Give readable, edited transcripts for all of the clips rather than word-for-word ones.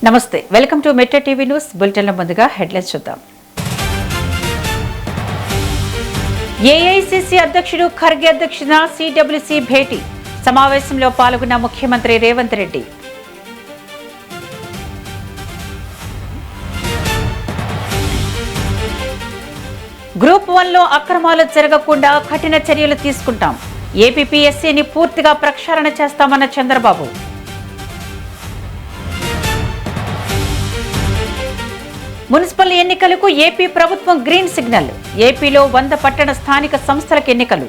నమస్తే, welcome to Metro TV news బులెటిన్ల ముందుగా హెడ్లైన్స్ చూద్దాం. ఏఐసీసీ అధ్యక్షుడు ఖర్గే అధ్యక్షతన సిడబ్ల్యూసీ భేటీ, సమావేశంలో పాల్గొన్న ముఖ్యమంత్రి రేవంత్ రెడ్డి. గ్రూప్ 1లో అక్రమాలు జరగకుండా కఠిన చర్యలు తీసుకుంటాం, ఏపీపీఎస్సీని పూర్తిగా ప్రక్షాళన చేస్తామన్న చంద్రబాబు. మున్సిపల్ ఎన్నికలకు ఏపీ ప్రభుత్వం గ్రీన్ సిగ్నల్, ఏపీలో 100 పట్టణ స్థానిక సంస్థలకు ఎన్నికలు.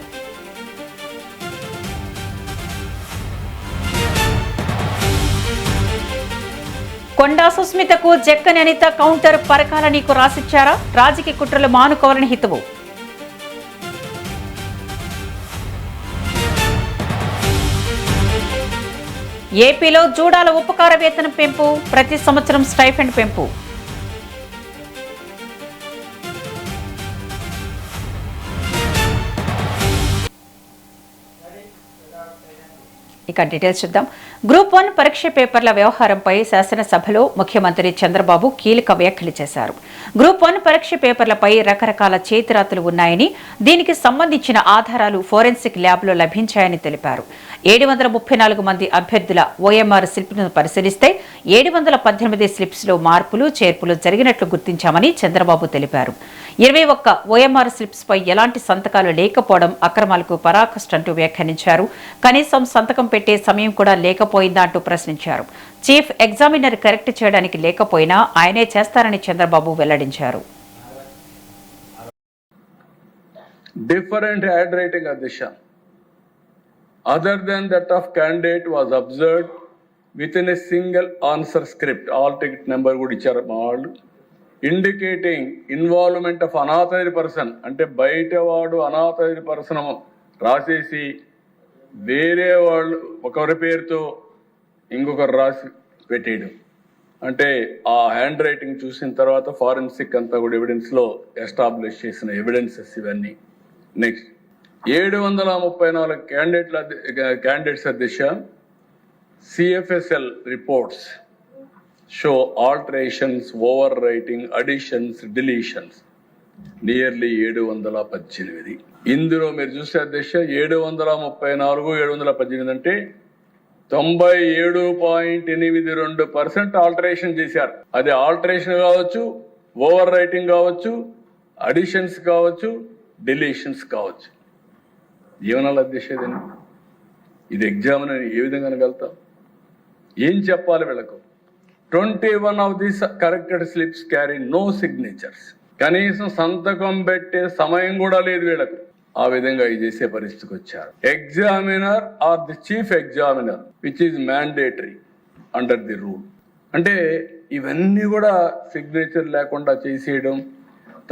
కొండా సుస్మితకు జక్కని అనిత కౌంటర్, పరకాల నీకు రాసిచ్చారా, రాజకీయ కుట్రలు మానుకోవాలని హితవు. ఏపీలో జూడాల ఉపకార వేతనం పెంపు, ప్రతి సంవత్సరం స్టైఫండ్ పెంపు. ఇక డీటెయిల్స్ చూద్దాం. గ్రూప్ 1 పరీక్ష పేపర్ల వ్యవహారంపై శాసనసభలో ముఖ్యమంత్రి చంద్రబాబు కీలక వ్యాఖ్యలు చేశారు. గ్రూప్ 1 పరీక్ష పేపర్లపై రకరకాల చేతిరాతలు ఉన్నాయని, దీనికి సంబంధించిన ఆధారాలు ఫోరెన్సిక్ ల్యాబ్లో లభించాయని తెలిపారు. 734 మంది అభ్యర్థుల ఓఎంఆర్ స్లిప్ను పరిశీలిస్తే 718 స్లిప్స్లో మార్పులు చేర్పులు జరిగినట్లు గుర్తించామని చంద్రబాబు తెలిపారు. 21 ఓఎంఆర్ స్లిప్స్ పై ఎలాంటి సంతకాలు లేకపోవడం అక్రమాలకు పరాకాష్ఠంటూ వ్యాఖ్యానించారు. కనీసం సంతకం పెట్టే సమయం కూడా లేకపోయిందా అంటూ ప్రశ్నించారు. చీఫ్ ఎగ్జామినర్ కరెక్ట్ చేయడానికి లేకపోయినా ఆయనే చేస్తారని చంద్రబాబు వెల్లడించారు. Different handwriting addition other than that of candidate was observed within a single answer script. All ticket number would ichar all indicating involvement of unauthorized person. Ante baita vaadu unauthorized person rasesi వేరే వాళ్ళు ఒకరి పేరుతో ఇంకొకరు రాసి పెట్టేయడం. అంటే ఆ hand writing చూసిన తర్వాత ఫారెన్సిక్ అంతా కూడా ఎవిడెన్స్లో ఎస్టాబ్లిష్ చేసిన ఎవిడెన్సెస్ ఇవన్నీ. నెక్స్ట్ 734 క్యాండిడేట్స్ అధ్యక్ష CFSL reports show alterations, overwriting, additions, deletions nearly 718. ఇందులో మీరు చూస్తే అధ్యక్ష 734, 718 అంటే 97.82% ఆల్టరేషన్ చేశారు. అది ఆల్టరేషన్ కావచ్చు, ఓవర్ రైటింగ్ కావచ్చు, అడిషన్స్ కావచ్చు, డిలీషన్స్ కావచ్చు. ఏమనాలి అధ్యక్ష దీన్ని? ఇది ఎగ్జామ్ ఏ విధంగా అనగలుగుతాం? ఏం చెప్పాలి వీళ్ళకు? 21 of these corrected slips carry no signatures. కనీసం సంతకం పెట్టే సమయం కూడా లేదు వీళ్ళకు. ఆ విధంగా ఇది చేసే పరిస్థితికి వచ్చారు. Examiner or the chief examiner which is mandatory under the rule. అంటే ఇవన్నీ కూడా సిగ్నేచర్ లేకుండా చేసేయడం.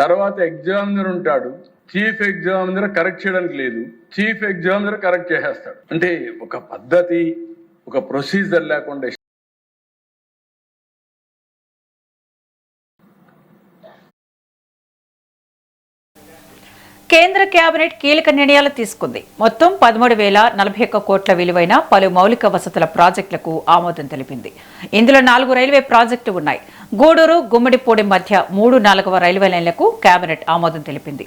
తర్వాత ఎగ్జామినర్ ఉంటాడు, చీఫ్ ఎగ్జామినర్ కరెక్ట్ చేయడానికి లేదు, చీఫ్ ఎగ్జామినర్ కరెక్ట్ చేసేస్తాడు. అంటే ఒక పద్ధతి, ఒక ప్రొసీజర్ లేకుండా. కేంద్ర కేబినెట్ కీలక నిర్ణయాలు తీసుకుంది. మొత్తం 13,041 కోట్ల విలువైన పలు మౌలిక వసతుల ప్రాజెక్టులకు ఆమోదం తెలిపింది. ఇందులో 4 రైల్వే ప్రాజెక్టు ఉన్నాయి. గూడూరు, గుమ్మడిపూడి మధ్య 3 4వ రైల్వే లైన్లకు కేబినెట్ ఆమోదం తెలిపింది.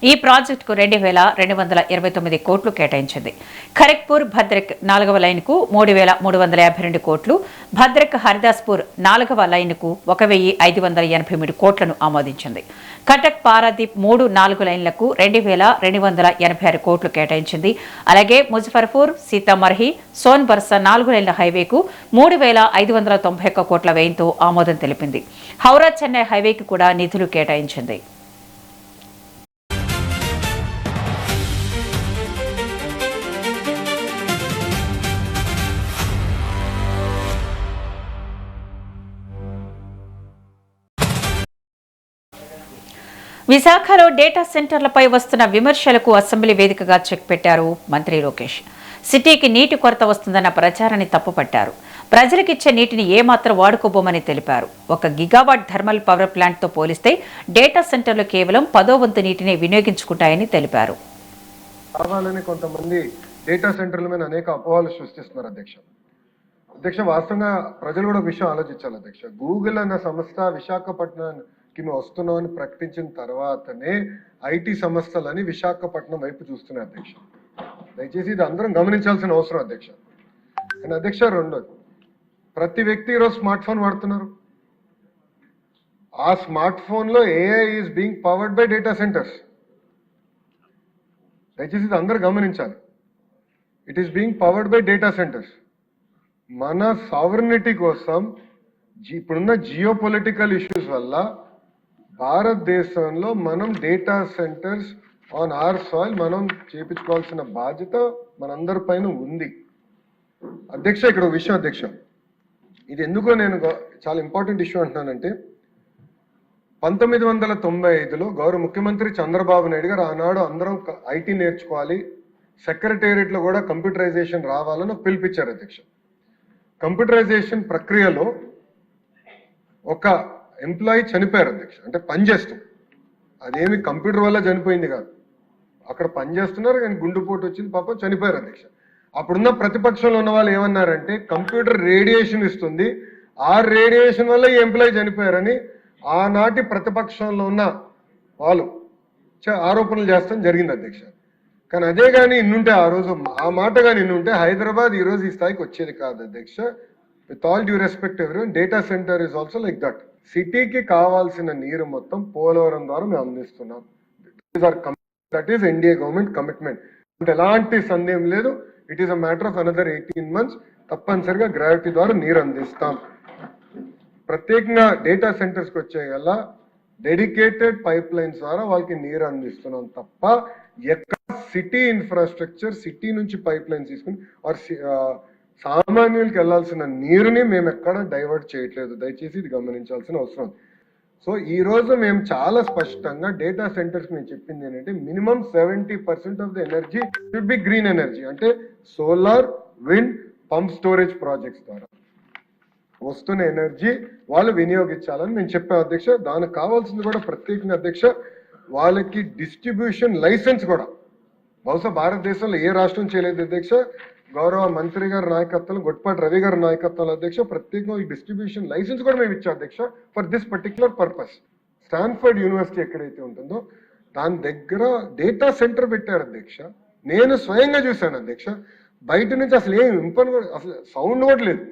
ఈ ప్రాజెక్టుకు 2,229 కోట్లు కేటాయించింది. ఖరగ్పూర్ భద్రక్ 4వ లైన్కు 3,352 కోట్లు, భద్రక్ హరిదాస్పూర్ 4వ లైన్కు 1,583 కోట్లను ఆమోదించింది. కటక్ పారాదీప్ 3, 4 లైన్లకు 2,286 కోట్లు కేటాయించింది. అలాగే ముజఫర్పూర్, సీతామర్హి, సోన్బర్సా 4 లైన్ల హైవేకు 3,591 కోట్ల వ్యయంతో ఆమోదం తెలిపింది. హౌరా చెన్నై హైవేకి కూడా నిధులు కేటాయించింది. విశాఖలో డేటా సెంటర్లపై వస్తున్న విమర్శలకు అసెంబ్లీ వేదికగా చెక్ పెట్టారు మంత్రి లోకేష్. సిటీకి నీటి కొరత వస్తుందన్న ప్రచారాన్ని తప్పుపట్టారు. ప్రజలకిచ్చే నీటిని ఏమాత్రం వాడుకోబోమని తెలిపారు. 1 గిగావాట్ థర్మల్ పవర్ ప్లాంట్తో పోలిస్తే డేటా సెంటర్లు కేవలం 10వ వంతు నీటిని వినియోగించుకుంటాయని తెలిపారు. కొంతమంది డేటా సెంటర్ల మీద అనేక అపోహలు సృష్టిస్తున్నారు అధ్యక్ష. అధ్యక్ష, వాస్తవంగా ప్రజలు కూడా ఒక విషయం ఆలోచించాలి అధ్యక్ష. గూగుల్ అన్న సంస్థ విశాఖపట్నానికి మేము వస్తున్నామని ప్రకటించిన తర్వాతనే ఐటీ సంస్థలని విశాఖపట్నం వైపు చూస్తున్నాయి అధ్యక్ష. దయచేసి ఇది అందరం గమనించాల్సిన అవసరం అధ్యక్ష. కానీ అధ్యక్ష, రెండోది, ప్రతి వ్యక్తి ఈరోజు స్మార్ట్ ఫోన్ వాడుతున్నారు. ఆ స్మార్ట్ ఫోన్ లో AI is being powered by data centres. దయచేసి ఇది అందరూ గమనించాలి. It is being powered by data centres. మన సావరినిటీ కోసం ఇప్పుడున్న జియో పొలిటికల్ ఇష్యూస్ వల్ల భారతదేశంలో మనం data centres on our soil మనం చేపించుకోవాల్సిన బాధ్యత మనందరి పైన ఉంది అధ్యక్ష. ఇక్కడ ఒక విషయం అధ్యక్ష, ఇది ఎందుకో నేను చాలా ఇంపార్టెంట్ ఇష్యూ అంటున్నానంటే, 1995లో గౌరవ ముఖ్యమంత్రి చంద్రబాబు నాయుడు గారు ఆనాడు అందరం ఐటీ నేర్చుకోవాలి, సెక్రటేరియట్లో కూడా కంప్యూటరైజేషన్ రావాలని పిలిపించారు అధ్యక్ష. కంప్యూటరైజేషన్ ప్రక్రియలో ఒక ఎంప్లాయీ చనిపోయారు అధ్యక్ష. అంటే పనిచేస్తూ, అదేమి కంప్యూటర్ వల్ల చనిపోయింది కాదు, అక్కడ పనిచేస్తున్నారు కానీ గుండెపోటు వచ్చింది, పాపం చనిపోయారు అధ్యక్ష. అప్పుడున్న ప్రతిపక్షంలో ఉన్న వాళ్ళు ఏమన్నారంటే కంప్యూటర్ రేడియేషన్ ఇస్తుంది, ఆ రేడియేషన్ వల్ల ఈ ఎంప్లాయీ చనిపోయారని ఆనాటి ప్రతిపక్షంలో ఉన్న వాళ్ళు ఆరోపణలు చేస్తాం జరిగింది అధ్యక్ష. కానీ అదే కానీ ఇన్నుంటే ఆ రోజు ఆ మాట కానీ ఇన్నుంటే హైదరాబాద్ ఈ రోజు ఈ స్థాయికి వచ్చేది కాదు అధ్యక్ష. With all due respect everyone, data centre is also like that. సిటీకి కావాల్సిన నీరు మొత్తం పోలవరం ద్వారా మేము అందిస్తున్నాం. That is NDA government commitment. అంటే ఎలాంటి సందేహం లేదు. It is a matter of another 18 months తప్పనిసరిగా గ్రావిటీ ద్వారా నీరు అందిస్తాం. ప్రత్యేకంగా డేటా సెంటర్స్కి వచ్చేయల్లా డెడికేటెడ్ పైప్ లైన్స్ ద్వారా వాళ్ళకి నీరు అందిస్తున్నాం తప్ప ఎక్కడ సిటీ ఇన్ఫ్రాస్ట్రక్చర్ సిటీ నుంచి పైప్ లైన్స్ తీసుకుని సామాన్యులకి వెళ్లాల్సిన నీరుని మేము ఎక్కడ డైవర్ట్ చేయట్లేదు. దయచేసి ఇది గమనించాల్సిన అవసరం. సో ఈ రోజు మేము చాలా స్పష్టంగా డేటా సెంటర్స్ మేము చెప్పింది ఏంటంటే minimum 70% of the energy should be green energy, అంటే solar, wind, pump storage projects ద్వారా వస్తున్న ఎనర్జీ వాళ్ళు వినియోగించాలని మేము చెప్పాం అధ్యక్ష. దానికి కావాల్సింది కూడా ప్రత్యేకంగా అధ్యక్ష వాళ్ళకి డిస్ట్రిబ్యూషన్ లైసెన్స్ కూడా బహుశా భారతదేశంలో ఏ రాష్ట్రం చేయలేదు అధ్యక్ష. గౌరవ మంత్రి గారి నాయకత్వంలో, గొట్పాటి రవి గారి నాయకత్వంలో అధ్యక్ష ప్రత్యేకంగా డిస్ట్రిబ్యూషన్ లైసెన్స్ కూడా మేము ఇచ్చాం అధ్యక్ష for this particular purpose. Stanford university ఎక్కడైతే ఉంటుందో దాని దగ్గర డేటా సెంటర్ పెట్టారు అధ్యక్ష. నేను స్వయంగా చూశాను అధ్యక్ష. బయట నుంచి అసలు ఏం అసలు సౌండ్ కూడా లేదు.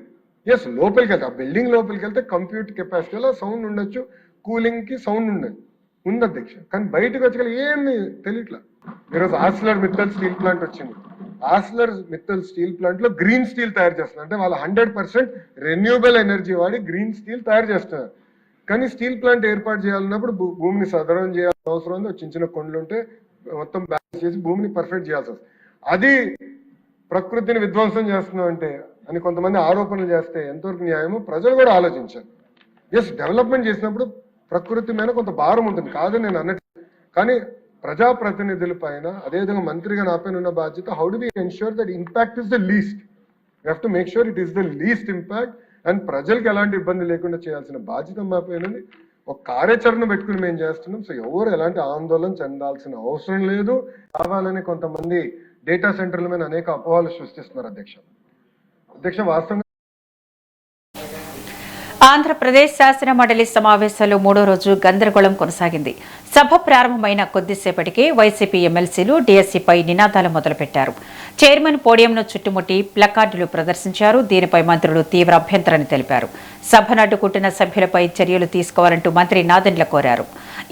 ఎస్, లోపలికి వెళ్తే ఆ బిల్డింగ్ లోపలికి వెళ్తే కంప్యూటర్ కెపాసిటీలో సౌండ్ ఉండొచ్చు, కూలింగ్కి సౌండ్ ఉంది అధ్యక్ష. కానీ బయటకు వచ్చి ఏమి తెలియట్లా. ఈరోజు ఆర్సిలర్ మిత్తల్ స్టీల్ ప్లాంట్ వచ్చింది. ఆర్సిలర్ మిత్తల్ స్టీల్ ప్లాంట్ లో గ్రీన్ స్టీల్ తయారు చేస్తున్నారు. అంటే వాళ్ళు 100% రెన్యూబుల్ ఎనర్జీ వాడి గ్రీన్ స్టీల్ తయారు చేస్తున్నారు. కానీ స్టీల్ ప్లాంట్ ఏర్పాటు చేయాలన్నప్పుడు భూమిని సదరం చేయాల్సిన అవసరం ఉంది. చిన్న చిన్న కొండలు ఉంటే మొత్తం బ్యాలెన్స్ చేసి భూమిని పర్ఫెక్ట్ చేయాల్సి వస్తుంది. అది ప్రకృతిని విధ్వంసం చేస్తున్నాం అంటే అని కొంతమంది ఆరోపణలు చేస్తే ఎంతవరకు న్యాయమో ప్రజలు కూడా ఆలోచించారు. ఎస్, డెవలప్మెంట్ చేసినప్పుడు ప్రకృతి మీద కొంత భారం ఉంటుంది కాదని నేను అన్నట్టు. కానీ ప్రజాప్రతినిధుల పైన, అదేవిధంగా మంత్రిగా నా పైన ఉన్న బాధ్యత, how do we ensure that impact is the least. We have to make sure it is the least impact and ప్రజలకు ఎలాంటి ఇబ్బంది లేకుండా చేయాల్సిన బాధ్యత మా పైన ఉంది. ఒక కార్యాచరణ పెట్టుకుని మేము చేస్తున్నాం. సో ఎవరు ఎలాంటి ఆందోళన చెందాల్సిన అవసరం లేదు. కావాలని కొంతమంది డేటా సెంటర్ల మీద అనేక అపోహలు సృష్టిస్తున్నారు అధ్యక్ష. వాస్తవంగా ఆంధ్రప్రదేశ్ శాసన మండలి సమావేశాలు 3వ రోజు గందరగోళం కొనసాగింది. సభ ప్రారంభమైన కొద్దిసేపటికే వైసీపీ ఎమ్మెల్సీలు డీఎస్సీపై నినాదాలు మొదలుపెట్టారు. చైర్మన్ పోడియంను చుట్టుముట్టి ప్లకార్డులు ప్రదర్శించారు. దీనిపై మంత్రులు తీవ్ర అభ్యంతరాన్ని తెలిపారు. సభను అడ్డుకుంటున్న సభ్యులపై చర్యలు తీసుకోవాలంటూ మంత్రి నాదెండ్ల కోరారు.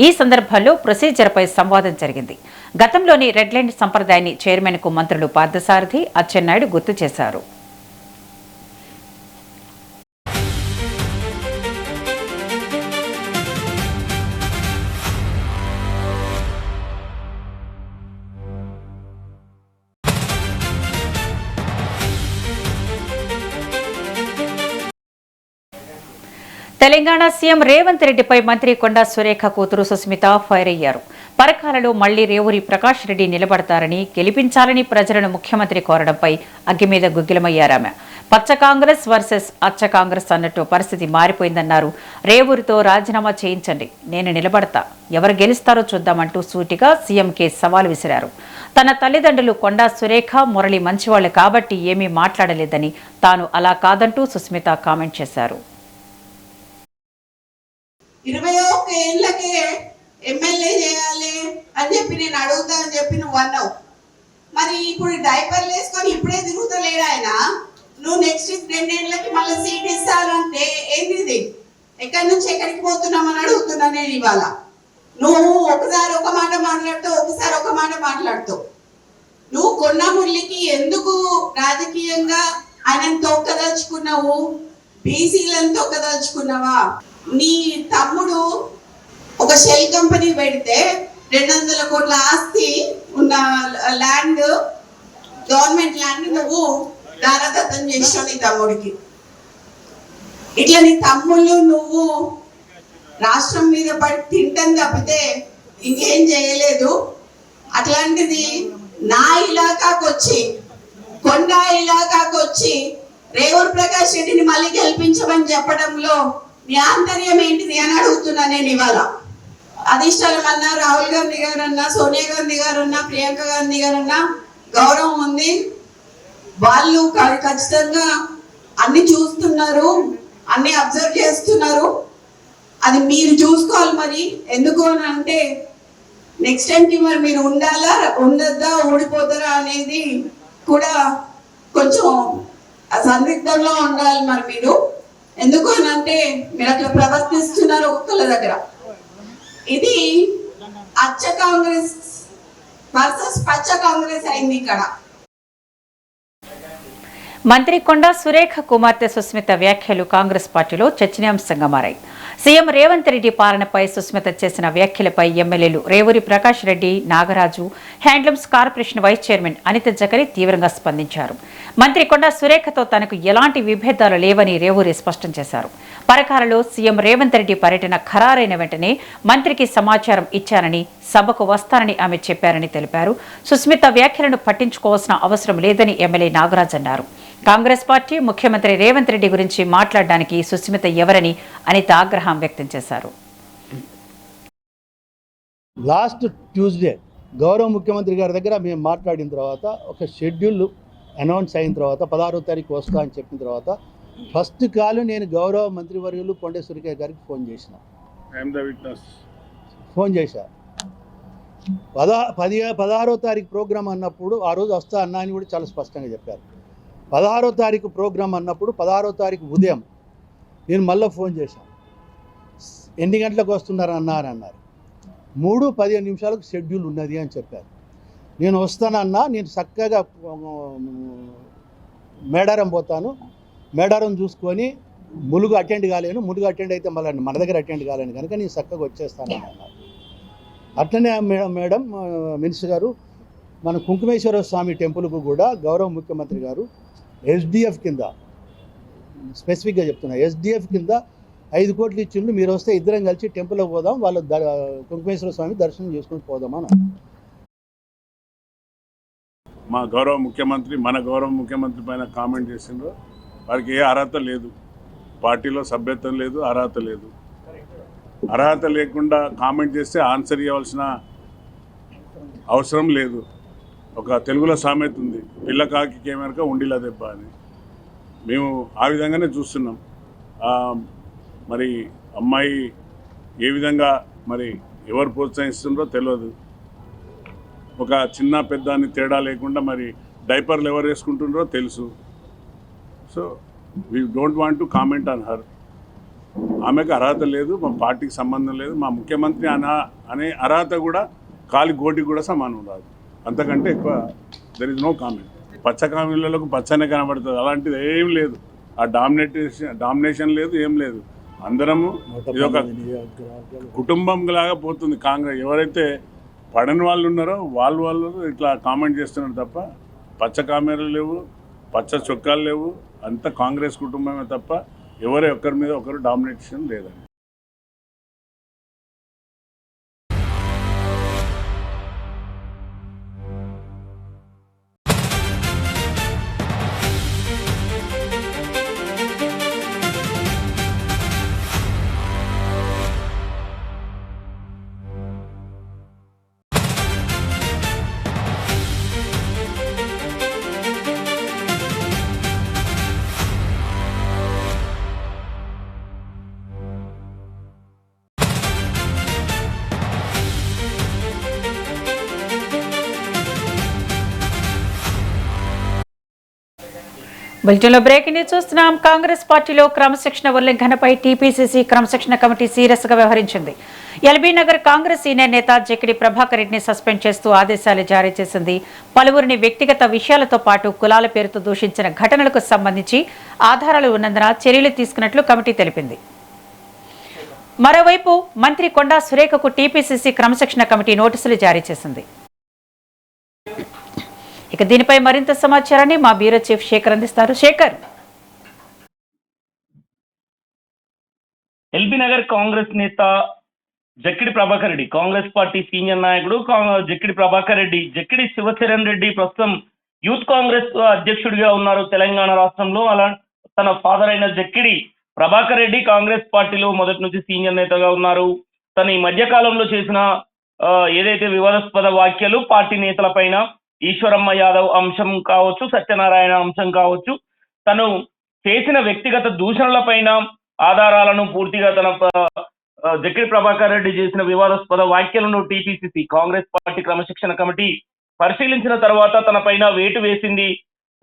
ఈ సందర్భంలో ప్రొసీజర్పై సంవాదం జరిగింది. గతంలోని రెడ్ లైన్ సంప్రదాయాన్ని చైర్మన్కు మంత్రులు పార్థసారథి, అచ్చెన్నాయుడు గుర్తు చేశారు. తెలంగాణ సీఎం రేవంత్ రెడ్డిపై మంత్రి కొండా సురేఖ కూతురు సుస్మిత ఫైర్ అయ్యారు. పరకాలలో మళ్లీ రేవూరి ప్రకాష్ రెడ్డి నిలబడతారని, గెలిపించాలని ప్రజలను ముఖ్యమంత్రి కోరడంపై అగ్గి మీద గుగ్గిలమయ్యారామె. పచ్చ కాంగ్రెస్ వర్సెస్ అచ్చ కాంగ్రెస్ అన్నట్టు పరిస్థితి మారిపోయిందన్నారు. రేవూరితో రాజీనామా చేయించండి, నేను నిలబడతా, ఎవరు గెలుస్తారో చూద్దామంటూ సూటిగా సీఎంకే సవాల్ విసిరారు. తన తల్లిదండ్రులు కొండా సురేఖ, మురళి మంచివాళ్లు కాబట్టి ఏమీ మాట్లాడలేదని, తాను అలా కాదంటూ సుస్మిత కామెంట్ చేశారు. 21 ఏళ్ళకే ఎమ్మెల్యే చేయాలి అని చెప్పి నేను అడుగుతా అని చెప్పి నువ్వు అన్నావు. మరి ఇప్పుడు డైపర్లు వేసుకొని ఇప్పుడే తిరుగుతలేడు ఆయన. నువ్వు నెక్స్ట్ 2 ఏళ్ళకి మళ్ళీ సీట్ ఇస్తానంటే ఏంది? ఎక్కడి నుంచి ఎక్కడికి పోతున్నామని అడుగుతున్నా నేను ఇవాళ. నువ్వు ఒకసారి ఒక మాట మాట్లాడుతావు, ఒకసారి ఒక మాట మాట్లాడుతావు. నువ్వు కొండా మురళికి ఎందుకు రాజకీయంగా ఆయనను తొక్కదలుచుకున్నావు? బీసీలను తొక్కదలుచుకున్నావా? నీ తమ్ముడు ఒక షెల్ కంపెనీ పెడితే 200 కోట్ల ఆస్తి ఉన్న ల్యాండ్, గవర్నమెంట్ ల్యాండ్ నువ్వు దారదత్తం చేసావు నీ తమ్ముడికి. ఇట్లా నీ తమ్ముళ్ళు నువ్వు రాష్ట్రం మీద పడి తింటని తప్పితే ఇంకేం చేయలేదు. అట్లాంటిది నా ఇలాకాకు వచ్చి, కొండా ఇలాకాకు వచ్చి రేవూరు ప్రకాష్ రెడ్డిని మళ్ళీ గెలిపించమని చెప్పడంలో నీ ఆంతర్యం ఏంటిది అని అడుగుతున్నా నేను ఇవాళ. అధిష్టానం అన్నా, రాహుల్ గాంధీ గారు అన్నా, సోనియా గాంధీ గారు అన్నా, ప్రియాంక గాంధీ గారు అన్నా గౌరవం ఉంది. వాళ్ళు ఖచ్చితంగా అన్ని చూస్తున్నారు, అన్ని అబ్జర్వ్ చేస్తున్నారు. అది మీరు చూసుకోవాలి. మరి ఎందుకు అని అంటే నెక్స్ట్ టైంకి మరి మీరు ఉండాలా, ఉండద్దా, ఓడిపోతారా అనేది కూడా కొంచెం సందిగ్ధంలో ఉండాలి. మరి మీరు ఎందుకు అని అంటే మీరు అట్లా ప్రవర్తిస్తున్నారు ఒక్కొక్కళ్ళ దగ్గర. ఇది అచ్చ కాంగ్రెస్ వర్సెస్ పచ్చ కాంగ్రెస్ అయింది ఇక్కడ. మంత్రి కొండా సురేఖ కుమార్తె సుస్మిత వ్యాఖ్యలు కాంగ్రెస్ పార్టీలో చర్చనీయాంశంగా మారాయి. సీఎం రేవంత్ రెడ్డి పాలనపై సుస్మిత చేసిన వ్యాఖ్యలపై ఎమ్మెల్యేలు Revuri Prakash Reddy, Nagaraju, handlooms corporation vice chairman Anitha Jakari తీవ్రంగా స్పందించారు. మంత్రి కొండా సురేఖతో తనకు ఎలాంటి విభేదాలు లేవని రేవూరి స్పష్టం చేశారు. పరకాలలో సీఎం రేవంత్ రెడ్డి పర్యటన ఖరారైన వెంటనే మంత్రికి సమాచారం ఇచ్చానని, సభకు వస్తానని ఆమె చెప్పారని తెలిపారు. సుస్మిత వ్యాఖ్యలను పట్టించుకోవాల్సిన అవసరం లేదని ఎమ్మెల్యే నాగరాజ్ అన్నారు. కాంగ్రెస్ పార్టీ, ముఖ్యమంత్రి రేవంత్ రెడ్డి గురించి మాట్లాడడానికి సుస్మిత ఎవరని అనిత ఆగ్రహం వ్యక్తం చేశారు. లాస్ట్ ట్యూస్డే గౌరవ ముఖ్యమంత్రి గారి దగ్గర మేము మాట్లాడిన తర్వాత ఒక షెడ్యూల్ అనౌన్స్ అయిన తర్వాత 16వ తారీఖు వస్తా అని చెప్పిన తర్వాత ఫస్ట్ కాల్ నేను గౌరవ మంత్రివర్యులు కొండా సురేఖ గారికి ఫోన్ చేసిన. ఫోన్ చేశా. 16వ తారీఖు ప్రోగ్రామ్ అన్నప్పుడు ఆ రోజు వస్తా అన్నా అని కూడా చాలా స్పష్టంగా చెప్పారు. 16వ తారీఖు ప్రోగ్రామ్ అన్నప్పుడు 16వ తారీఖు ఉదయం నేను మళ్ళీ ఫోన్ చేశాను. ఎన్ని గంటలకు వస్తున్నారు అన్నారు. 3:15 షెడ్యూల్ ఉన్నది అని చెప్పారు. నేను వస్తానన్నా, నేను చక్కగా మేడారం పోతాను, మేడారం చూసుకొని ములుగు అటెండ్ కాలేను, ములుగు అటెండ్ అయితే మళ్ళీ మన దగ్గర అటెండ్ కాలేను కనుక నేను చక్కగా వచ్చేస్తానని అన్నారు. అట్లనే మేడం మినిస్టర్ గారు, మన కుంకుమేశ్వర స్వామి టెంపుల్కు కూడా గౌరవ ముఖ్యమంత్రి గారు SDF కింద, స్పెసిఫిక్గా చెప్తున్నా, SDF కింద 5 కోట్లు ఇచ్చిండు, మీరు వస్తే ఇద్దరం కలిసి టెంపుల్కి పోదాం, వాళ్ళు కుంకుమేశ్వర స్వామి దర్శనం చేసుకుని పోదామని. మా గౌరవ ముఖ్యమంత్రి, మన గౌరవ ముఖ్యమంత్రి పైన కామెంట్ చేసిండ్రు. వారికి ఏ అర్హత లేదు, పార్టీలో సభ్యత్వం లేదు, అర్హత లేదు. అర్హత లేకుండా కామెంట్ చేస్తే ఆన్సర్ ఇవ్వాల్సిన అవసరం లేదు. ఒక తెలుగులో సామెత ఉంది, పిల్లకాకి కేమెరక ఉండిలా దెబ్బ అని. మేము ఆ విధంగానే చూస్తున్నాం. మరి అమ్మాయి ఏ విధంగా మరి ఎవరు ప్రోత్సహిస్తుందో తెలియదు. ఒక చిన్న పెద్ద అని తేడా లేకుండా మరి డైపర్లు ఎవరు వేసుకుంటుండ్రో తెలుసు. So we don't want to comment on her. ఆమెకు అర్హత లేదు, మా పార్టీకి సంబంధం లేదు. మా ముఖ్యమంత్రి అనే అర్హత కూడా కాలి గోటికి కూడా సమానం రాదు. అంతకంటే ఎక్కువ దెర్ ఇస్ నో కామెంట్. పచ్చ కామెంట్లకు పచ్చనే కనబడుతుంది, అలాంటిది ఏం లేదు. ఆ డామినేషన్ లేదు, ఏం లేదు. అందరము ఇది ఒక కుటుంబం లాగా పోతుంది కాంగ్రెస్. ఎవరైతే పడని వాళ్ళు ఉన్నారో వాళ్ళు ఇట్లా కామెంట్ చేస్తున్నారు తప్ప పచ్చ కామెరలు లేవు, పచ్చ చొక్కాలు లేవు. అంత కాంగ్రెస్ కుటుంబమే తప్ప ఎవరే ఒక్కరి మీద ఒకరు డామినేషన్ లేదండి. బులెటిన్లో బ్రేకింగ్ న్యూస్ చూస్తున్నాం. కాంగ్రెస్ పార్టీలో క్రమశిక్షణ ఉల్లంఘనపై టీపీసీసీ క్రమశిక్షణ కమిటీ సీరియస్ గా వ్యవహరించింది. ఎల్బీ నగర్ కాంగ్రెస్ సీనియర్ నేత జకిడి ప్రభాకర్ రెడ్డిని సస్పెండ్ చేస్తూ ఆదేశాలు జారీ చేసింది. పలువురిని వ్యక్తిగత విషయాలతో పాటు కులాల పేరుతో దూషించిన ఘటనలకు సంబంధించి ఆధారాలు ఉన్నందున చర్యలు తీసుకున్నట్లు కమిటీ తెలిపింది. మరోవైపు మంత్రి కొండా సురేఖకు టీపీసీసీ క్రమశిక్షణ కమిటీ నోటీసులు జారీ చేసింది. ఇక దీనిపై మరింత సమాచారాన్ని మా బ్యూరో చీఫ్ శేఖర్ అందిస్తారు. శేఖర్, ఎల్బీ నగర్ కాంగ్రెస్ నేత జక్కిడి ప్రభాకర్ రెడ్డి, కాంగ్రెస్ పార్టీ సీనియర్ నాయకుడు జక్కిడి ప్రభాకర్ రెడ్డి, జక్కిడి శివచరణ్ రెడ్డి ప్రస్తుతం యూత్ కాంగ్రెస్ అధ్యక్షుడిగా ఉన్నారు తెలంగాణ రాష్ట్రంలో. అలా తన ఫాదర్ అయిన జక్కిడి ప్రభాకర్ రెడ్డి కాంగ్రెస్ పార్టీలో మొదటి నుంచి సీనియర్ నేతగా ఉన్నారు. తను ఈ మధ్య కాలంలో చేసిన ఏదైతే వివాదాస్పద వ్యాఖ్యలు పార్టీ నేతల పైన, ఈశ్వరమ్మ యాదవ్ అంశం కావచ్చు, సత్యనారాయణ అంశం కావచ్చు, తను చేసిన వ్యక్తిగత దూషణల పైన ఆధారాలను పూర్తిగా తన జక్కిడి ప్రభాకర్ రెడ్డి చేసిన వివాదాస్పద వ్యాఖ్యలను టీపీసీసీ కాంగ్రెస్ పార్టీ క్రమశిక్షణ కమిటీ పరిశీలించిన తర్వాత తన పైన వేటు వేసింది.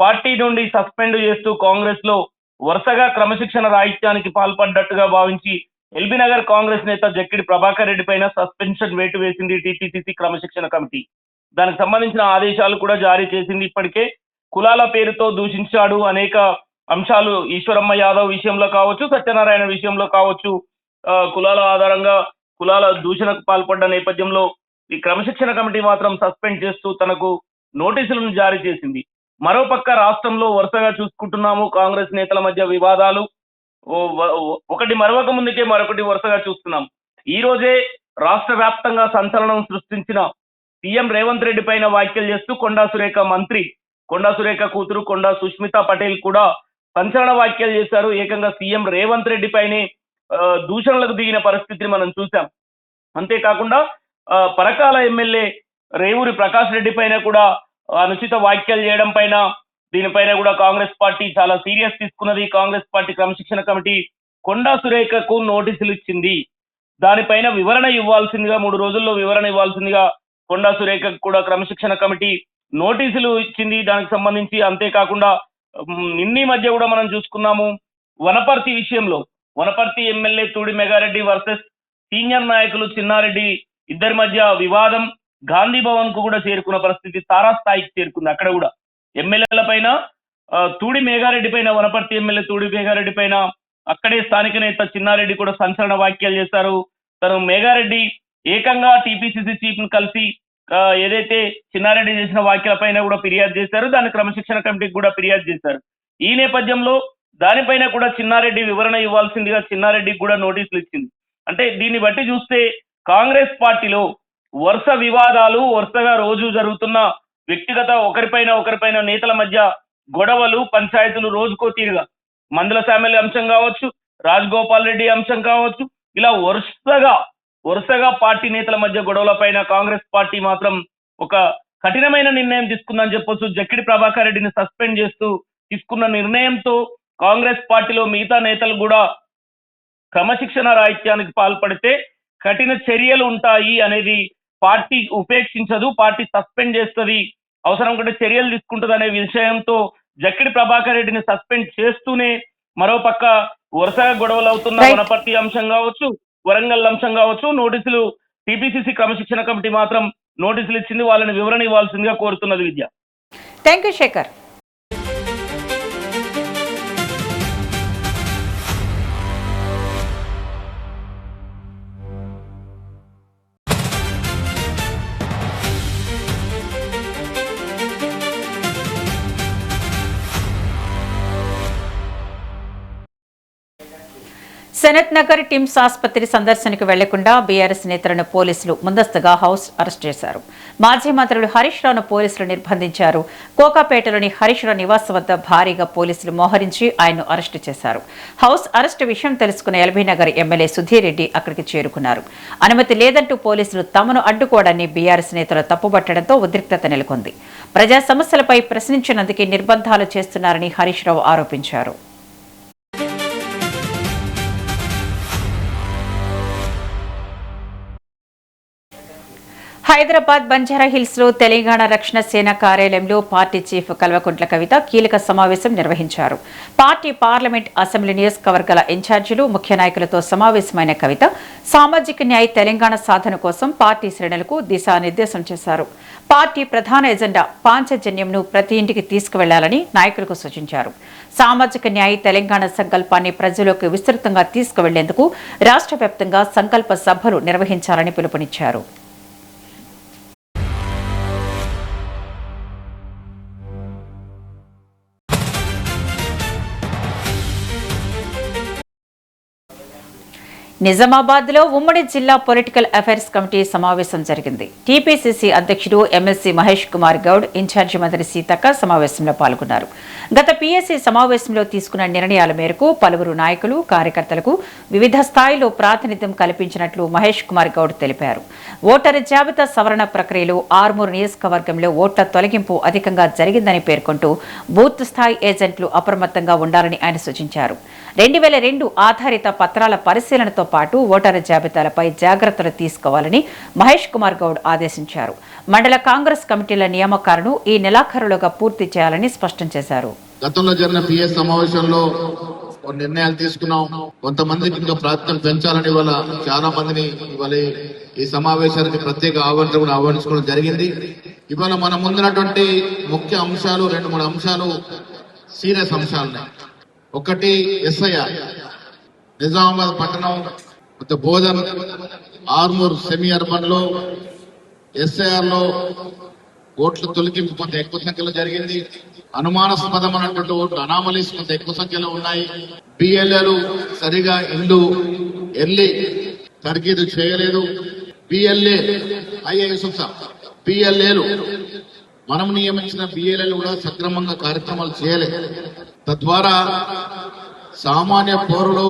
పార్టీ నుండి సస్పెండ్ చేస్తూ కాంగ్రెస్ లో వరుసగా క్రమశిక్షణ రాహిత్యానికి పాల్పడ్డట్టుగా భావించి ఎల్బీ నగర్ కాంగ్రెస్ నేత జక్కిడి ప్రభాకర్ రెడ్డి పైన సస్పెన్షన్ వేటు వేసింది టీపీసీసీ క్రమశిక్షణ కమిటీ. దానికి సంబంధించిన ఆదేశాలు కూడా జారీ చేసింది. ఇప్పటికే కులాల పేరుతో దూషించాడు, అనేక అంశాలు ఈశ్వరమ్మ యాదవ్ విషయంలో కావచ్చు, సత్యనారాయణ విషయంలో కావచ్చు, కులాల ఆధారంగా కులాల దూషణకు పాల్పడ్డ నేపథ్యంలో ఈ క్రమశిక్షణ కమిటీ మాత్రం సస్పెండ్ చేస్తూ తనకు నోటీసులను జారీ చేసింది. మరోపక్క రాష్ట్రంలో వరుసగా చూసుకుంటున్నాము కాంగ్రెస్ నేతల మధ్య వివాదాలు, ఒకటి మరొక ముందుకే మరొకటి వరుసగా చూస్తున్నాం. ఈ రోజే రాష్ట్ర వ్యాప్తంగా సంచలనం సృష్టించిన సీఎం రేవంత్ రెడ్డి పైన వ్యాఖ్యలు చేస్తూ కొండా సురేఖ మంత్రి, కొండా సురేఖ కూతురు కొండా సుష్మితా పటేల్ కూడా సంచలన వ్యాఖ్యలు చేశారు. ఏకంగా సీఎం రేవంత్ రెడ్డి పైనే దూషణలకు దిగిన పరిస్థితిని మనం చూసాం. అంతేకాకుండా పరకాల ఎమ్మెల్యే రేవూరి ప్రకాష్ రెడ్డి పైన కూడా అనుచిత వ్యాఖ్యలు చేయడం పైన, దీనిపైన కూడా కాంగ్రెస్ పార్టీ చాలా సీరియస్ తీసుకున్నది. కాంగ్రెస్ పార్టీ క్రమశిక్షణ కమిటీ కొండా సురేఖకు నోటీసులు ఇచ్చింది. దానిపైన వివరణ ఇవ్వాల్సిందిగా, 3 రోజుల్లో వివరణ ఇవ్వాల్సిందిగా కొండా సురేఖకు కూడా క్రమశిక్షణ కమిటీ నోటీసులు ఇచ్చింది. దానికి సంబంధించి అంతేకాకుండా నిన్నీ మధ్య కూడా మనం చూసుకున్నాము వనపర్తి విషయంలో, Wanaparthy MLA Thudi Megha Reddy versus senior నాయకులు చిన్నారెడ్డి ఇద్దరి మధ్య వివాదం గాంధీ భవన్ కు కూడా చేరుకున్న పరిస్థితి, తారాస్థాయికి చేరుకుంది. అక్కడ కూడా ఎమ్మెల్యేల పైన తూడి మేఘారెడ్డి పైన, వనపర్తి ఎమ్మెల్యే తూడి మేఘారెడ్డి పైన అక్కడే స్థానిక నేత చిన్నారెడ్డి కూడా సంచలన వ్యాఖ్యలు చేశారు. తను మేఘారెడ్డి ఏకంగా టీపీసీసీ చీఫ్ ను కలిసి ఏదైతే చిన్నారెడ్డి చేసిన వ్యాఖ్యల పైన కూడా ఫిర్యాదు చేశారు. దాని క్రమశిక్షణ కమిటీకి కూడా ఫిర్యాదు చేశారు. ఈ నేపథ్యంలో దానిపైన కూడా చిన్నారెడ్డి వివరణ ఇవ్వాల్సిందిగా చిన్నారెడ్డికి కూడా నోటీసులు ఇచ్చింది. అంటే దీన్ని బట్టి చూస్తే కాంగ్రెస్ పార్టీలో వరుస వివాదాలు, వరుసగా రోజు జరుగుతున్న వ్యక్తిగత ఒకరిపైన నేతల మధ్య గొడవలు, పంచాయతీలు రోజుకో తీరుగా, మందుల శామ్యుల్ అంశం కావచ్చు, రాజగోపాల్ రెడ్డి అంశం కావచ్చు, ఇలా వరుసగా పార్టీ నేతల మధ్య గొడవల పైన కాంగ్రెస్ పార్టీ మాత్రం ఒక కఠినమైన నిర్ణయం తీసుకుందని చెప్పొచ్చు. జక్కిడి ప్రభాకర్ రెడ్డిని సస్పెండ్ చేస్తూ తీసుకున్న నిర్ణయంతో కాంగ్రెస్ పార్టీలో మిగతా నేతలు కూడా క్రమశిక్షణ రాహిత్యానికి పాల్పడితే కఠిన చర్యలు ఉంటాయి అనేది పార్టీ ఉపేక్షించదు, పార్టీ సస్పెండ్ చేస్తుంది, అవసరం కంటే చర్యలు తీసుకుంటుంది అనే విషయంతో జక్కిడి ప్రభాకర్ రెడ్డిని సస్పెండ్ చేస్తూనే మరోపక్క వరుసగా గొడవలు అవుతున్న వనపర్తి అంశం కావచ్చు, వరంగల్ అంశం కావచ్చు, నోటీసులు టీపీసీసీ క్రమశిక్షణ కమిటీ మాత్రం నోటీసులు ఇచ్చింది. వాళ్ళని వివరణ ఇవ్వాల్సిందిగా కోరుతున్నది విద్య. Thank you Shekhar. సెనత్ నగర్ టిమ్స్ ఆసుపత్రి సందర్శనకు వెళ్లకుండా బీఆర్ఎస్ నేతలను పోలీసులు ముందస్తుగా హౌస్ అరెస్ట్ చేశారు. మాజీ మంత్రులు హరీష్ రావును పోలీసులు నిర్బంధించారు. కోకాపేటలోని హరీష్ రావు నివాసం వద్ద భారీగా పోలీసులు మోహరించి ఆయన్ను అరెస్టు చేశారు. హౌస్ అరెస్టు విషయం తెలుసుకున్న ఎల్బీ నగర్ ఎమ్మెల్యే సుధీర్ రెడ్డి అక్కడికి చేరుకున్నారు. అనుమతి లేదంటూ పోలీసులు తమను అడ్డుకోవడాన్ని బీఆర్ఎస్ నేతలు తప్పుపట్టడంతో ఉద్రిక్తత నెలకొంది. ప్రజా సమస్యలపై ప్రశ్నించినందుకే నిర్బంధాలు చేస్తున్నారని హరీష్ రావు ఆరోపించారు. హైదరాబాద్ బంజారా హిల్స్ లో తెలంగాణ రక్షణ సేన కార్యాలయంలో పార్టీ చీఫ్ కల్వకుంట్ల కవిత కీలక సమావేశం నిర్వహించారు. పార్టీ పార్లమెంట్ అసెంబ్లీ నియోజకవర్గాల ఇన్ఛార్జీలు ముఖ్య నాయకులతో సమావేశమైన కవిత సామాజిక న్యాయ తెలంగాణ సాధన కోసం పార్టీ శ్రేణులకు దిశానిర్దేశం చేశారు. పార్టీ ప్రధాన ఎజెండా పాంచజన్యంను ప్రతి ఇంటికి తీసుకువెళ్లాలని నాయకులకు సూచించారు. సామాజిక న్యాయ తెలంగాణ సంకల్పాన్ని ప్రజలకు విస్తృతంగా తీసుకువెళ్లేందుకు రాష్ట్ర వ్యాప్తంగా సంకల్ప సభలు నిర్వహించాలని పిలుపునిచ్చారు. నిజామాబాద్ లో ఉమ్మడి జిల్లా పొలిటికల్ అఫైర్స్ కమిటీ సమావేశం జరిగింది. టీపీసీసీ అధ్యక్షుడు ఎమ్మెల్సీ మహేష్ కుమార్ గౌడ్, ఇన్ఛార్జి మంత్రి సీతక్క సమావేశంలో పాల్గొన్నారు. గత పీఎస్సీ సమావేశంలో తీసుకున్న నిర్ణయాల మేరకు పలువురు నాయకులు, కార్యకర్తలకు వివిధ స్థాయిలో ప్రాతినిధ్యం కల్పించినట్లు మహేష్ కుమార్ గౌడ్ తెలిపారు. ఓటరు జాబితా సవరణ ప్రక్రియలో ఆర్మూరు నియోజకవర్గంలో ఓట్ల తొలగింపు అధికంగా జరిగిందని పేర్కొంటూ బూత్ స్థాయి ఏజెంట్లు అప్రమత్తంగా ఉండాలని ఆయన సూచించారు. 2002 ఆధారిత పత్రాల పరిశీలనతో పాటు ఓటరు జాబితాలపై జాగ్రత్తలు తీసుకోవాలని మహేష్ కుమార్ గౌడ్ ఆదేశించారు. మండల కాంగ్రెస్ కమిటీల నియామకాలను ఈ నెలాఖరులోగా పూర్తి చేయాలని స్పష్టం చేశారు. గతంలో జరిగిన పిఎస్ సమావేశంలో కొన్ని నిర్ణయాలు తీసుకున్నాం. కొంతమందికి ఇంకా ప్రాతినిధ్యం పెంచాలని ఇవాళ చాలా మందిని ఇవాళ ఈ సమావేశానికి ప్రత్యేక ఆహ్వానించుకోవడం జరిగింది. ఇవాళ మన ముందున్నటువంటి ముఖ్య అంశాలు 2-3 అంశాలు సీరియస్ అంశాలున్నాయి. ఒకటి ఎస్ఐఆర్, నిజామాబాద్ పట్టణం బోధన్ ఆర్మూర్ సెమీ అర్బన్ లో ఎస్ఐఆర్ లో ఓట్ల తొలగింపు కొంత ఎక్కువ సంఖ్యలో జరిగింది. అనుమానాస్పదమైనటువంటి ఓట్లు అనామలీస్ కొంత ఎక్కువ సంఖ్యలో ఉన్నాయి. బిఎల్ఏలు సరిగా ఇల్లు ఎల్లి తర్కీదు చేయలేదు. బిఎల్ఏ బిఎల్ఏలు మనం నియమించిన బిఎల్ఏలు కూడా సక్రమంగా కార్యక్రమాలు చేయలేదు. తద్వారా సామాన్య పౌరులు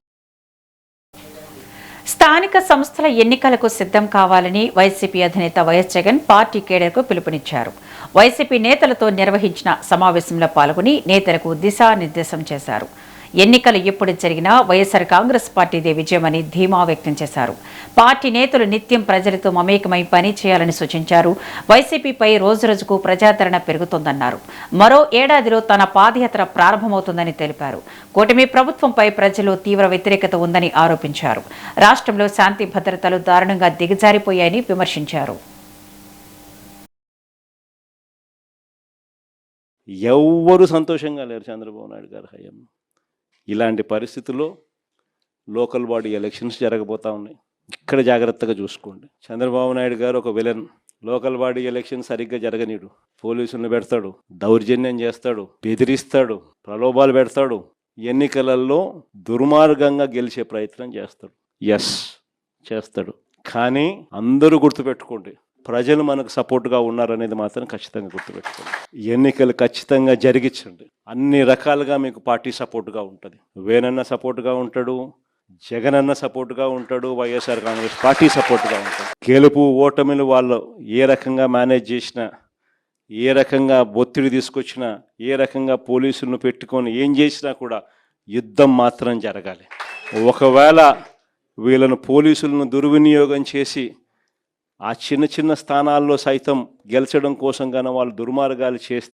స్థానిక సంస్థల ఎన్నికలకు సిద్ధం కావాలని వైసీపీ అధినేత వైఎస్ జగన్ పార్టీ కేడర్కు పిలుపునిచ్చారు. వైసీపీ నేతలతో నిర్వహించిన సమావేశంలో పాల్గొని నేతలకు దిశానిర్దేశం చేశారు. ఎన్నికలు ఎప్పుడు జరిగినా వైఎస్ఆర్ కాంగ్రెస్ పార్టీదే విజయమని ధీమా వ్యక్తం చేశారు. పార్టీ నేతలు నిత్యం ప్రజలతో మమేకమై పని చేయాలని సూచించారు. వైసీపీపై రోజురోజుకు ప్రజాదరణ పెరుగుతోందన్నారు. మరో ఏడాదిలో తన పాదయాత్ర ప్రారంభమవుతుందని తెలిపారు. కూటమి ప్రభుత్వంపై ప్రజలు తీవ్ర వ్యతిరేకత ఉందని ఆరోపించారు. రాష్ట్రంలో శాంతి భద్రతలు దారుణంగా దిగజారిపోయాయని విమర్శించారు. ఎవ్వరూ సంతోషంగా లేరు చంద్రబాబు నాయుడు గారి హయాం. ఇలాంటి పరిస్థితుల్లో లోకల్ బాడీ ఎలక్షన్స్ జరగబోతా ఉన్నాయి. ఇక్కడ జాగ్రత్తగా చూసుకోండి. చంద్రబాబు నాయుడు గారు ఒక విలన్. లోకల్ బాడీ ఎలక్షన్ సరిగ్గా జరగనీడు. పోలీసులను పెడతాడు, దౌర్జన్యం చేస్తాడు, బెదిరిస్తాడు, ప్రలోభాలు పెడతాడు. ఎన్నికలలో దుర్మార్గంగా గెలిచే ప్రయత్నం చేస్తాడు. చేస్తాడు. కానీ అందరూ గుర్తుపెట్టుకోండి, ప్రజలు మనకు సపోర్ట్గా ఉన్నారనేది మాత్రం ఖచ్చితంగా గుర్తుపెట్టుకోండి. ఎన్నికలు ఖచ్చితంగా జరిగించండి. అన్ని రకాలుగా మీకు పార్టీ సపోర్ట్గా ఉంటుంది. వేనన్న సపోర్ట్గా ఉంటాడు, జగనన్న సపోర్ట్గా ఉంటాడు, వైఎస్ఆర్ కాంగ్రెస్ పార్టీ సపోర్ట్గా ఉంటాడు. గెలుపు ఓటమిలు వాళ్ళు ఏ రకంగా మేనేజ్ చేసినా, ఏ రకంగా ఒత్తిడి తీసుకొచ్చినా, ఏ రకంగా పోలీసులను పెట్టుకొని ఏం చేసినా కూడా యుద్ధం మాత్రం జరగాలి. ఒకవేళ వీళ్ళను పోలీసులను దుర్వినియోగం చేసి ఆ చిన్న చిన్న స్థానాల్లో సైతం గెలిచడం కోసం గాన వాళ్ళు దుర్మార్గాలు చేస్తే.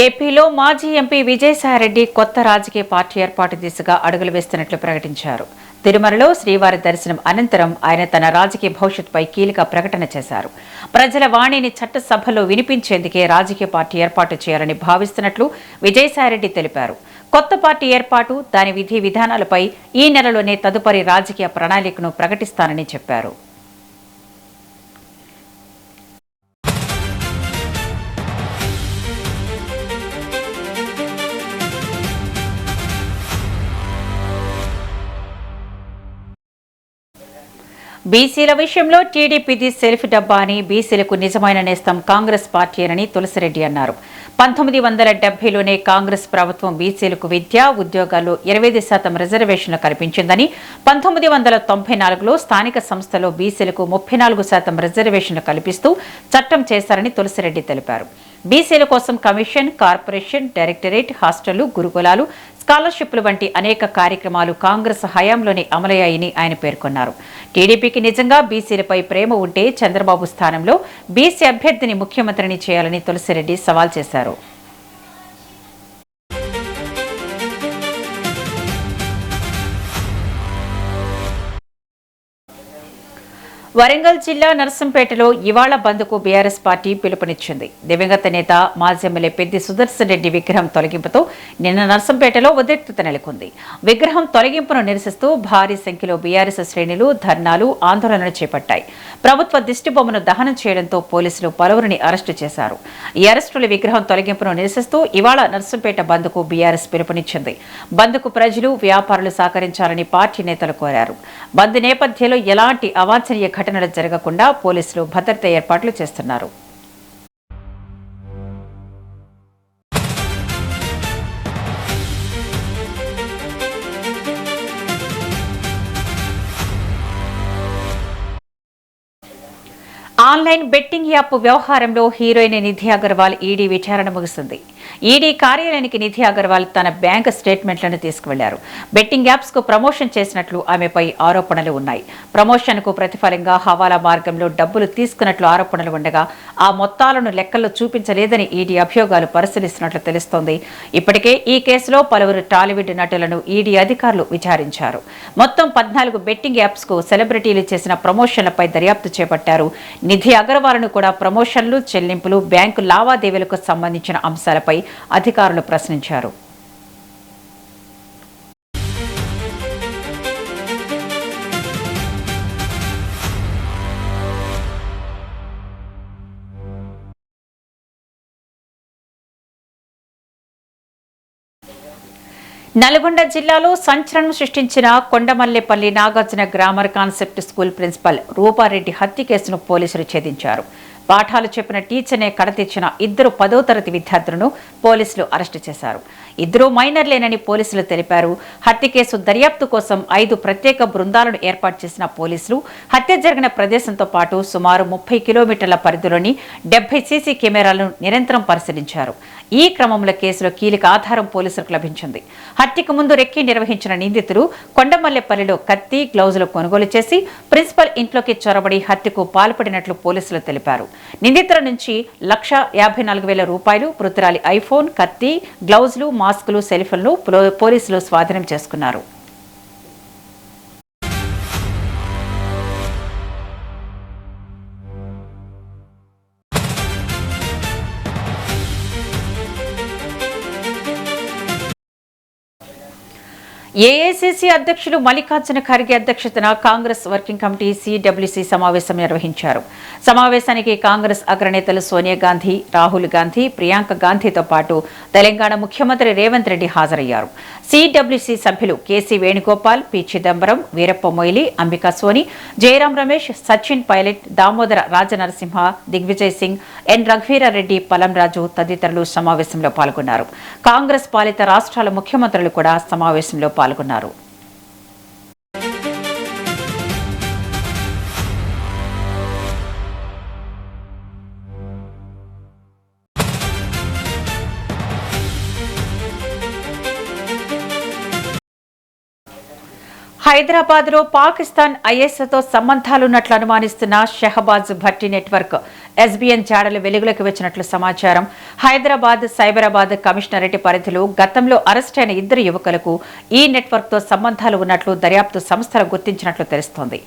ఏపీలో మాజీ ఎంపీ విజయసాయిరెడ్డి కొత్త రాజకీయ పార్టీ ఏర్పాటు దిశగా అడుగులు వేస్తున్నట్లు ప్రకటించారు. తిరుమలలో శ్రీవారి దర్శనం అనంతరం ఆయన తన రాజకీయ భవిష్యత్తుపై కీలక ప్రకటన చేశారు. ప్రజల వాణిని చట్టసభలో వినిపించేందుకే రాజకీయ పార్టీ ఏర్పాటు చేయాలని భావిస్తున్నట్లు విజయసాయిరెడ్డి తెలిపారు. కొత్త పార్టీ ఏర్పాటు, దాని విధి విధానాలపై ఈ నెలలోనే తదుపరి రాజకీయ ప్రణాళికను ప్రకటిస్తానని చెప్పారు. బీసీల విషయంలో టీడీపీది సెల్ఫ్ డబ్బా అని, బీసీలకు నిజమైన నేస్తం కాంగ్రెస్ పార్టీ అని తులసిరెడ్డి అన్నారు. 1970లోనే కాంగ్రెస్ ప్రభుత్వం బీసీలకు విద్య, ఉద్యోగాల్లో 25% రిజర్వేషన్లు కల్పించిందని, 1994లో స్థానిక సంస్థలో బీసీలకు 34% రిజర్వేషన్లు కల్పిస్తూ చట్టం చేశారని తులసిరెడ్డి తెలిపారు. బీసీల కోసం కమిషన్, కార్పొరేషన్, డైరెక్టరేట్, హాస్టళ్లు, గురుకులాలు, స్కాలర్షిప్లు వంటి అనేక కార్యక్రమాలు కాంగ్రెస్ హయాంలోనే అమలయ్యాయని ఆయన పేర్కొన్నారు. టీడీపీకి నిజంగా బీసీలపై ప్రేమ ఉంటే చంద్రబాబు స్థానంలో బీసీ అభ్యర్థిని ముఖ్యమంత్రిని చేయాలని తులసిరెడ్డి సవాల్ చేశారు. వరంగల్ జిల్లా నర్సంపేటలో ఇవాళ బంద్కు బీఆర్ఎస్ పార్టీ పిలుపునిచ్చింది. దివంగత నేత మాజీ ఎమ్మెల్యే పెద్ది సుదర్శన్ రెడ్డి విగ్రహం తొలగింపుతో నిన్న నర్సంపేటలో ఉద్రిక్తత నెలకొంది. విగ్రహం తొలగింపును నిరసిస్తూ భారీ సంఖ్యలో బీఆర్ఎస్ శ్రేణులు ధర్నాలు, ఆందోళనలు చేపట్టాయి. ప్రభుత్వ దిష్టిబొమ్మను దహనం చేయడంతో పోలీసులు పలువురిని అరెస్టు చేశారు. ఈ అరెస్టుల విగ్రహం తొలగింపును నిరసిస్తూ ఇవాళ నర్సంపేట బంద్కు బీఆర్ఎస్ పిలుపునిచ్చింది. బంద్కు ప్రజలు, వ్యాపారులు సహకరించాలని పార్టీ నేతలు కోరారు. బంద్ నేపథ్యంలో ఎలాంటి అవాంఛనీయ ఘటనలు జరగకుండా పోలీసులు భద్రత ఏర్పాట్లు చేస్తున్నారు. ఆన్లైన్ బెట్టింగ్ యాప్ వ్యవహారంలో హీరోయిన్ నిధి అగర్వాల్ ఈడీ విచారణ ముగిసింది. ఈడీ కార్యాలయానికి నిధి అగర్వాల్ తన బ్యాంక్ స్టేట్మెంట్లను తీసుకువెళ్లారు. బెట్టింగ్ యాప్స్ కు ప్రమోషన్ చేసినట్లు ఆమెపై ఆరోపణలు ఉన్నాయి. ప్రమోషన్ కు ప్రతిఫలంగా హవాలా మార్గంలో డబ్బులు తీసుకున్నట్లు ఆరోపణలు ఉండగా ఆ మొత్తాలను లెక్కల్లో చూపించలేదని ఈడీ అభియోగాలు పరిశీలిస్తున్నట్లు తెలుస్తోంది. ఇప్పటికే ఈ కేసులో పలువురు టాలీవుడ్ నటులను ఈడీ అధికారులు విచారించారు. మొత్తం 14 బెట్టింగ్ యాప్స్ కు సెలబ్రిటీలు చేసిన ప్రమోషన్లపై దర్యాప్తు చేపట్టారు. నిధి అగర్వాల్ను కూడా ప్రమోషన్లు, చెల్లింపులు, బ్యాంకు లావాదేవీలకు సంబంధించిన అంశాలపై అధికారులు ప్రశ్నించారు. నల్గొండ జిల్లాలో సంచలనం సృష్టించిన Kondamallepally Nagarjuna grammar concept school principal Rupa Reddy హత్య కేసును పోలీసులు ఛేదించారు. పాఠాలు చెప్పిన టీచర్నే కడతీర్చిన 2 10వ తరగతి విద్యార్థులను పోలీసులు అరెస్టు చేశారు. 2 మైనర్లేనని పోలీసులు తెలిపారు. హత్య కేసు దర్యాప్తు కోసం 5 ప్రత్యేక బృందాలను ఏర్పాటు చేసిన పోలీసులు హత్య జరిగిన ప్రదేశంతో పాటు సుమారు 30 కిలోమీటర్ల పరిధిలోని 70 సీసీ కెమెరాలను నిరంతరం పరిశీలించారు. ఈ క్రమంలో కేసులో కీలక ఆధారం పోలీసులకు లభించింది. హత్యకు ముందు రెక్కి నిర్వహించిన నిందితులు కొండమల్లేపల్లిలో కత్తి, గ్లౌజులు కొనుగోలు చేసి ప్రిన్సిపల్ ఇంట్లోకి చొరబడి హత్యకు పాల్పడినట్లు పోలీసులు తెలిపారు. నిందితుల నుంచి ₹154,000, మృతురాలి ఐఫోన్, కత్తి, గ్లౌజులు, మాస్కులు, సెల్ఫోన్లు పోలీసులు స్వాధీనం చేసుకున్నారు. ఏఐసీసీ అధ్యక్షులు మల్లికార్జున ఖర్గే అధ్యక్షతన కాంగ్రెస్ వర్కింగ్ కమిటీ సిడబ్ల్యూసీ సమావేశం నిర్వహించారు. సమావేశానికి కాంగ్రెస్ అగ్రనేతలు సోనియా గాంధీ, రాహుల్ గాంధీ, ప్రియాంక గాంధీతో పాటు తెలంగాణ ముఖ్యమంత్రి రేవంత్ రెడ్డి హాజరయ్యారు. సిడబ్ల్యూసీ సభ్యులు కేసీ వేణుగోపాల్, పి చిదంబరం, వీరప్ప మొయిలీ, అంబికా సోని, జయరాం రమేష్, సచిన్ పైలట్, దామోదర రాజనరసింహ, దిగ్విజయ్ సింగ్, ఎన్ రఘువీరారెడ్డి, పలంరాజు తదితరులు సమావేశంలో పాల్గొన్నారు. కాంగ్రెస్ పాలిత రాష్ట్రాల ముఖ్యమంత్రులు కూడా సమావేశంలో పాల్గొన్నారు. హైదరాబాద్ లో పాకిస్తాన్ ఐఎస్తో సంబంధాలున్నట్లు అనుమానిస్తున్న షహబాజ్ భట్టి నెట్వర్క్ ఎస్బీఎన్ జాడలు వెలుగులోకి వచ్చినట్లు సమాచారం. హైదరాబాద్, సైబరాబాద్ కమిషనరేట్ పరిధిలో గతంలో అరెస్టైన 2 యువకులకు ఈ నెట్వర్క్ తో సంబంధాలు ఉన్నట్లు దర్యాప్తు సంస్థలు గుర్తించినట్లు తెలుస్తోంది.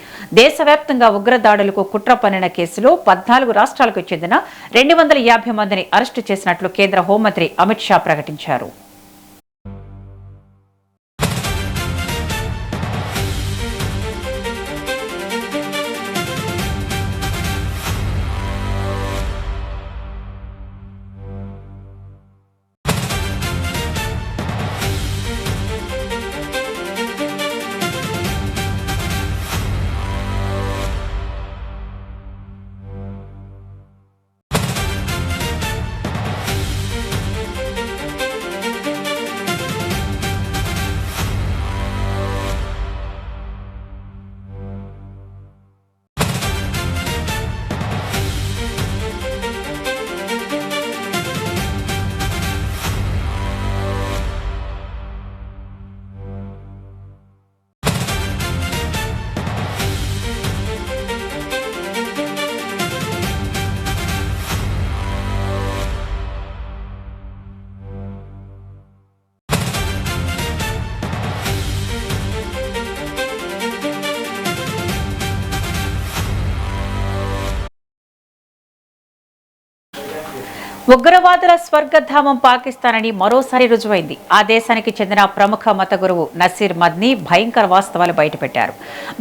దేశవ్యాప్తంగా ఉగ్రదాడులకు కుట్ర పన్నిన కేసులో 14 రాష్ట్రాలకు చెందిన 250 మందిని అరెస్టు చేసినట్లు కేంద్ర హోంమంత్రి అమిత్ షా ప్రకటించారు. ఉగ్రవాదుల స్వర్గధామం పాకిస్తాన్ అని మరోసారి రుజువైంది. ఆ దేశానికి చెందిన ప్రముఖ మత గురువు నసీర్ మద్నీ భయంకర వాస్తవాలు బయటపెట్టారు.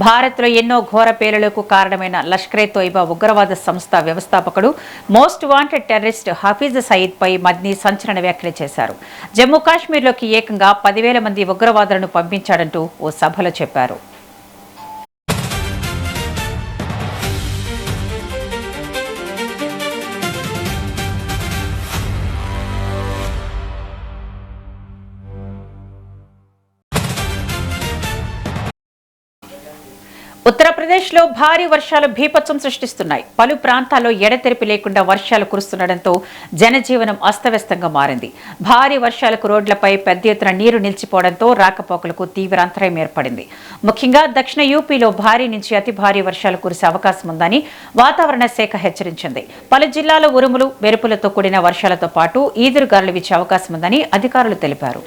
భారత్లో ఎన్నో ఘోర పేలులకు కారణమైన లష్కరే తోయిబా ఉగ్రవాద సంస్థ వ్యవస్థాపకుడు, most wanted terrorist Hafiz Saeed పై మద్నీ సంచలన వ్యాఖ్యలు చేశారు. జమ్మూ కాశ్మీర్లోకి ఏకంగా 10,000 మంది ఉగ్రవాదులను పంపించాడంటూ ఓ సభలో చెప్పారు. ఉత్తరప్రదేశ్లో భారీ వర్షాలు బీభత్సం సృష్టిస్తున్నాయి. పలు ప్రాంతాల్లో ఎడతెరిపి లేకుండా వర్షాలు కురుస్తుండటంతో జనజీవనం అస్తవ్యస్తంగా మారింది. భారీ వర్షాలకు రోడ్లపై పెద్ద ఎత్తున నీరు నిలిచిపోవడంతో రాకపోకలకు తీవ్ర అంతరాయం ఏర్పడింది. ముఖ్యంగా దక్షిణ యూపీలో భారీ నుంచి అతి భారీ వర్షాలు కురిసే అవకాశం ఉందని వాతావరణ శాఖ హెచ్చరించింది. పలు జిల్లాలో ఉరుములు, మెరుపులతో కూడిన వర్షాలతో పాటు ఈదురుగాలులు వీచే అవకాశం ఉందని అధికారులు తెలిపారు.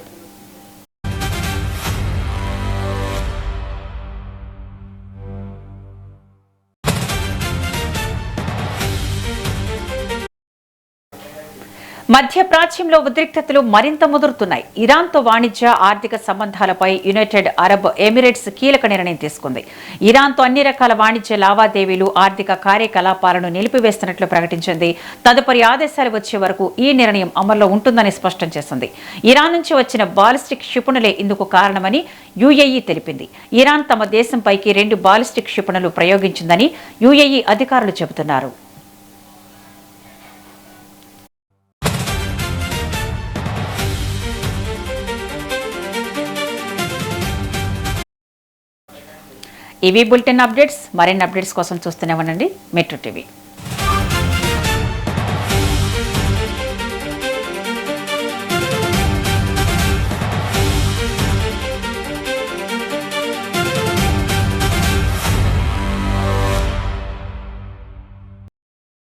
మధ్య ప్రాచ్యంలో ఉద్రిక్తతలు మరింత ముదురుతున్నాయి. ఇరాన్తో వాణిజ్య, ఆర్థిక సంబంధాలపై యునైటెడ్ అరబ్ ఎమిరేట్స్ కీలక నిర్ణయం తీసుకుంది. ఇరాన్తో అన్ని రకాల వాణిజ్య లావాదేవీలు, ఆర్థిక కార్యకలాపాలను నిలిపివేస్తున్నట్లు ప్రకటించింది. తదుపరి ఆదేశాలు వచ్చే వరకు ఈ నిర్ణయం అమల్లో ఉంటుందని స్పష్టం చేసింది. ఇరాన్ నుంచి వచ్చిన బాలిస్టిక్ క్షిపణులే ఇందుకు కారణమని యుఏఈ తెలిపింది. ఇరాన్ తమ దేశంపైకి 2 బాలిస్టిక్ క్షిపణులు ప్రయోగించిందని యుఏఈ అధికారులు చెబుతున్నారు. ఇవి బులెటిన్ అప్డేట్స్. మరిన్ని అప్డేట్స్ కోసం చూస్తూనే ఉండండి మెట్రో టీవీ.